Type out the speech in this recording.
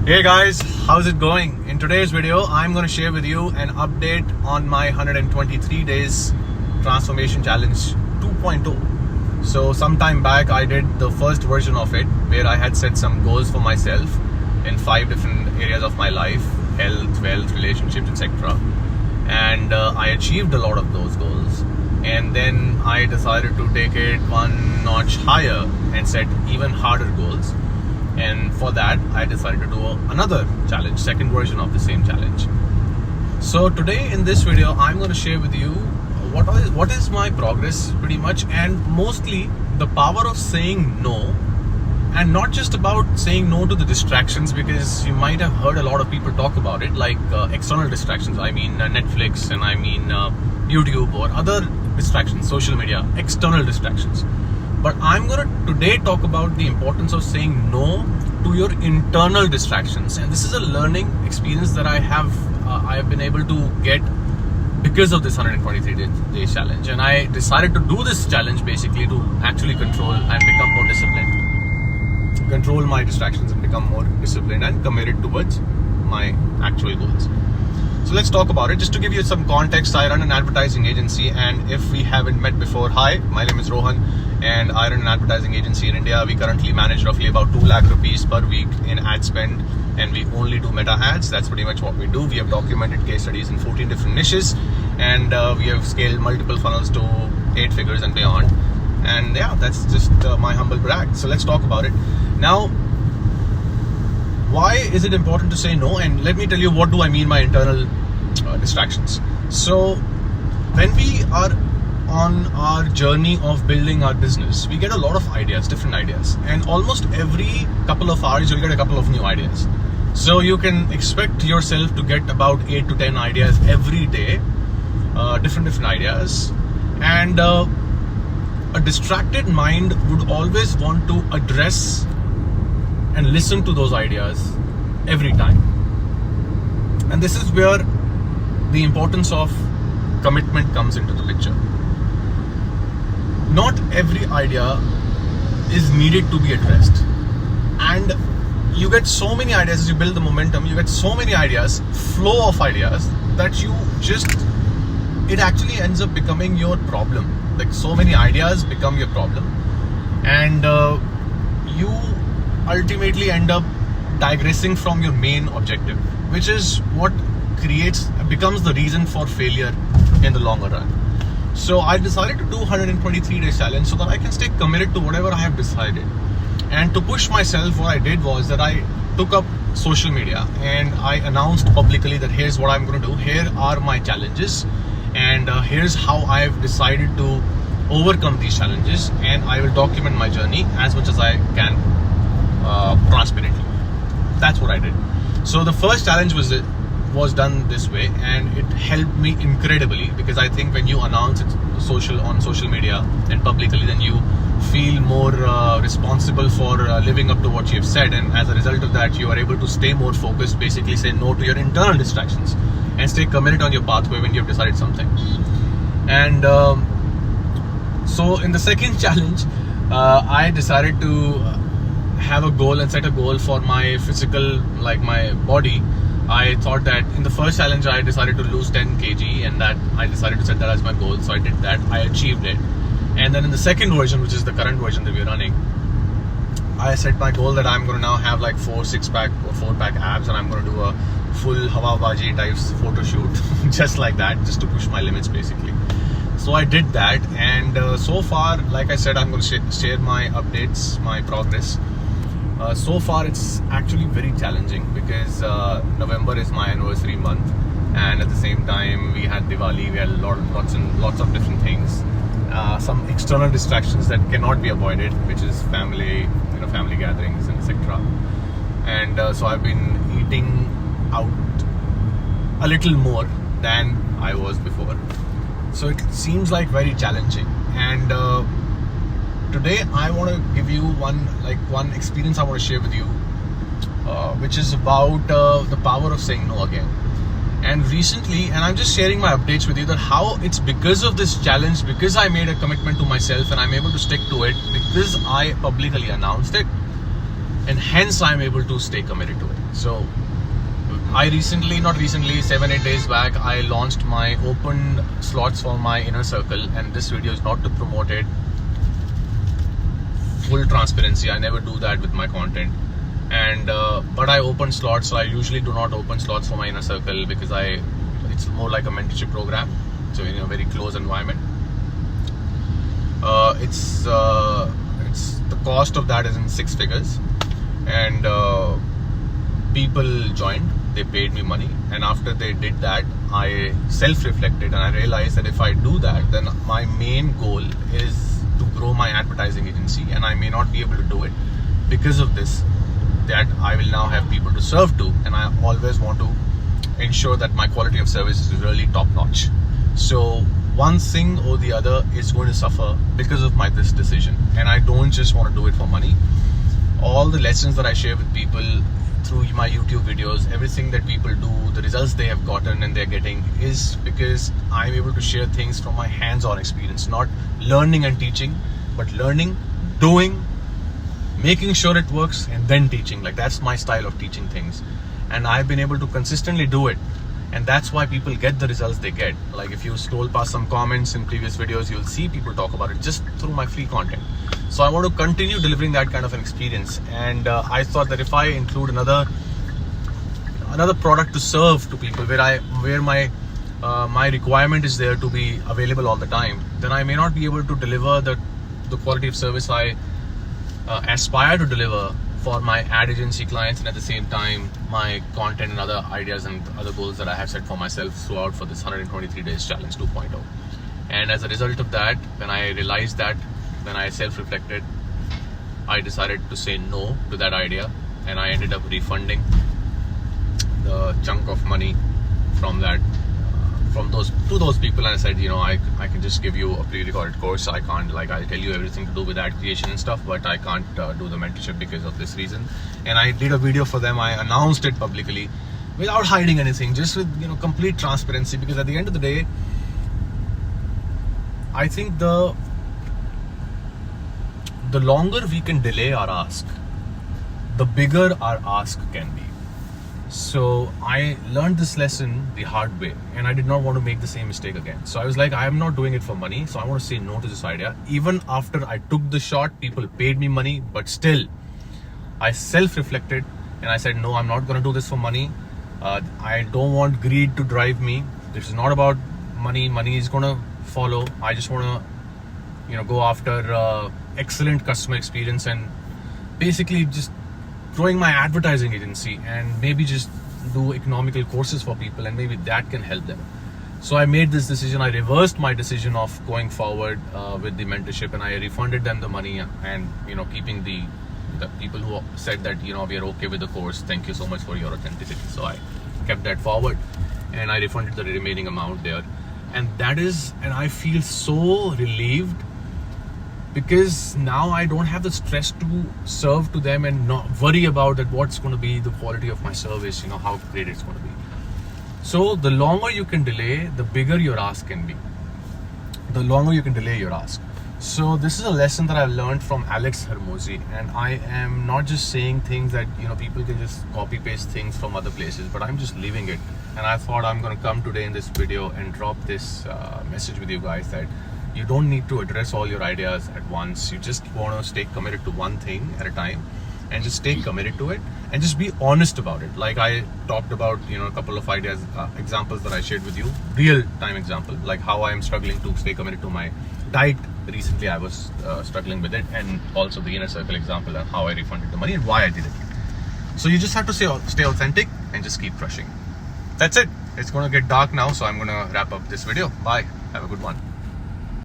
Hey guys, how's it going? In today's video, I'm going to share with you an update on my 123 days transformation challenge 2.0. So sometime back, I did the first version of it where I had set some goals for myself in 5 different areas of my life: health, wealth, relationships, etc. And I achieved a lot of those goals. And then I decided to take it one notch higher and set even harder goals. And for that, I decided to do another challenge, second version of the same challenge. So today in this video, I'm going to share with you what is my progress pretty much, and mostly the power of saying no. And not just about saying no to the distractions, because you might have heard a lot of people talk about it, like external distractions. I mean Netflix, and I mean YouTube or other distractions, social media, external distractions. But I'm going to today talk about the importance of saying no to your internal distractions. And this is a learning experience that I have been able to get because of this 123 days challenge. And I decided to do this challenge basically to actually control and become more disciplined. Control my distractions and become more disciplined and committed towards my actual goals. So let's talk about it. Just to give you some context, I run an advertising agency, and if we haven't met before, hi, my name is Rohan, and I run an advertising agency in India. We currently manage roughly about 2 lakh rupees per week in ad spend, and we only do meta ads. That's pretty much what we do. We have documented case studies in 14 different niches, and we have scaled multiple funnels to 8 figures and beyond. And yeah, that's just my humble brag. So let's talk about it. Now, why is it important to say no? And let me tell you, what do I mean by internal distractions. So when we are on our journey of building our business, we get a lot of ideas, different ideas, and almost every couple of hours you'll get a couple of new ideas. So you can expect yourself to get about 8 to 10 ideas every day, different ideas. And a distracted mind would always want to address and listen to those ideas every time. And this is where the importance of commitment comes into the picture. Not every idea is needed to be addressed, and you get so many ideas as you build the momentum. You get so many ideas, flow of ideas, that it actually ends up becoming your problem. Like, so many ideas become your problem, and you ultimately end up digressing from your main objective, which is what becomes the reason for failure in the longer run. So I decided to do 123 days challenge so that I can stay committed to whatever I have decided. And to push myself, what I did was that I took up social media and I announced publicly that here's what I'm going to do, here are my challenges, and here's how I've decided to overcome these challenges, and I will document my journey as much as I can transparently. That's what I did. So the first challenge was done this way, and it helped me incredibly, because I think when you announce it on social media and publicly, then you feel more responsible for living up to what you've said, and as a result of that, you are able to stay more focused, basically say no to your internal distractions and stay committed on your pathway when you've decided something. And so in the second challenge, I decided to have a goal and set a goal for my physical, like my body. I thought that in the first challenge I decided to lose 10 kg, and that I decided to set that as my goal. So I did that, I achieved it. And then in the second version, which is the current version that we're running, I set my goal that I'm going to now have like 4 6-pack or 4-pack abs, and I'm going to do a full Hawabaji types photo shoot just like that, just to push my limits basically. So I did that, and so far, like I said, I'm going to share my updates, my progress. So far it's actually very challenging, because November is my anniversary month, and at the same time we had Diwali, we had lots of different things, some external distractions that cannot be avoided, which is family gatherings and etc. And so I've been eating out a little more than I was before. So it seems like very challenging, and today I want to give you one experience I want to share with you, which is about the power of saying no again. And recently, and I'm just sharing my updates with you, that how it's because of this challenge, because I made a commitment to myself and I'm able to stick to it, because I publicly announced it, and hence I'm able to stay committed to it. So I not recently, 7-8 days back, I launched my open slots for my inner circle, and this video is not to promote it. Full transparency, I never do that with my content. And but I open slots, so I usually do not open slots for my inner circle because it's more like a mentorship program, so in a very close environment. It's the cost of that is in 6 figures, and people joined. They paid me money, and after they did that, I self-reflected and I realized that if I do that, then my main goal is to grow my advertising agency, and I may not be able to do it because of this, that I will now have people to serve to, and I always want to ensure that my quality of service is really top notch. So one thing or the other is going to suffer because of this decision, and I don't just want to do it for money. All the lessons that I share with people through my YouTube videos, everything that people do, the results they have gotten and they're getting, is because I'm able to share things from my hands-on experience, not learning and teaching, but learning, doing, making sure it works, and then teaching. Like, that's my style of teaching things, and I've been able to consistently do it, and that's why people get the results they get. Like, if you scroll past some comments in previous videos, you'll see people talk about it just through my free content. So I want to continue delivering that kind of an experience, and I thought that if I include another product to serve to people, where my requirement is there to be available all the time, then I may not be able to deliver the quality of service I aspire to deliver for my ad agency clients, and at the same time my content and other ideas and other goals that I have set for myself throughout for this 123 days challenge 2.0. And as a result of that, when I realized that, when I self-reflected, I decided to say no to that idea, and I ended up refunding the chunk of money from that to those people, and I said, I can just give you a pre-recorded course. I can't, I'll tell you everything to do with ad creation and stuff, but I can't do the mentorship because of this reason. And I did a video for them. I announced it publicly without hiding anything, just with complete transparency, because at the end of the day, I think the longer we can delay our ask, the bigger our ask can be. So I learned this lesson the hard way, and I did not want to make the same mistake again. So I was like, I am not doing it for money, so I want to say no to this idea. Even after I took the shot, people paid me money, but still I self-reflected and I said, no, I'm not going to do this for money. I don't want greed to drive me. This is not about money. Money is going to follow. I just want to go after excellent customer experience, and basically just growing my advertising agency, and maybe just do economical courses for people, and maybe that can help them. So I made this decision. I reversed my decision of going forward with the mentorship, and I refunded them the money, and keeping the people who said that we are okay with the course, thank you so much for your authenticity. So I kept that forward, and I refunded the remaining amount there, and I feel so relieved, because now I don't have the stress to serve to them and not worry about that what's going to be the quality of my service, how great it's going to be. So the longer you can delay, the bigger your ask can be. The longer you can delay your ask. So this is a lesson that I've learned from Alex Hormozi, and I am not just saying things that people can just copy paste things from other places, but I'm just living it. And I thought I'm going to come today in this video and drop this message with you guys, that you don't need to address all your ideas at once. You just want to stay committed to one thing at a time, and just stay committed to it, and just be honest about it. Like I talked about, a couple of ideas, examples that I shared with you, real time example, like how I am struggling to stay committed to my diet. Recently I was struggling with it, and also the inner circle example, and how I refunded the money and why I did it. So you just have to stay authentic and just keep crushing. That's it. It's going to get dark now, so I'm going to wrap up this video. Bye. Have a good one.